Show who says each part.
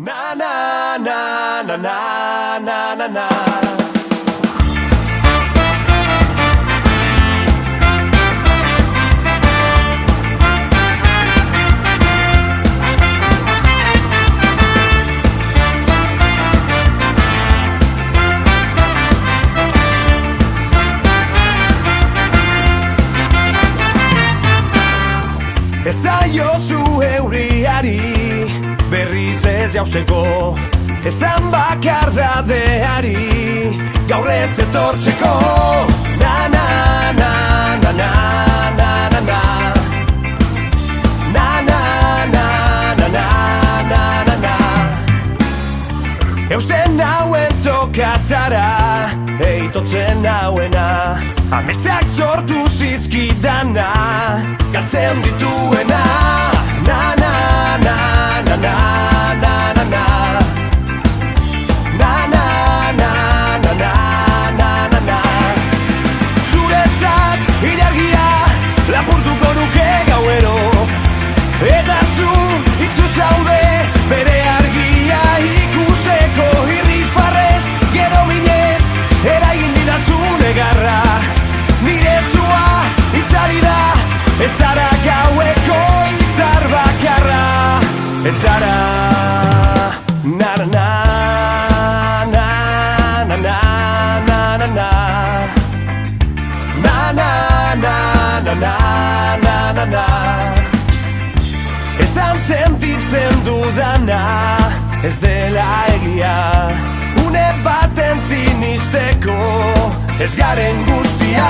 Speaker 1: Na na na na na na na na. Ezaiozu euriari berriz ez jauzeko, ezan bakardadeari gaur ez etortzeko. Na na na na na na na na. Na na na na na na na na. Eusten nauen zokatzara, eitotzen nauena, ametsak sortu zizkidana, galtzen dituena. Na na na na na na na na. Na na na na na na na na. Zuretzat ilargia lapurtuko nuke gauero, eta zu itzu zaude bere argia ikusteko. Irrifarrez gero minez eragin didazu negarra, nire zua itzali da, ez zara gaueko izar bakarra. Ez zara na na na na na na na na na na. Na na na na na na na na. Esan sentitzen dudana ez dela egia, une baten sinisteko ez garen guztia.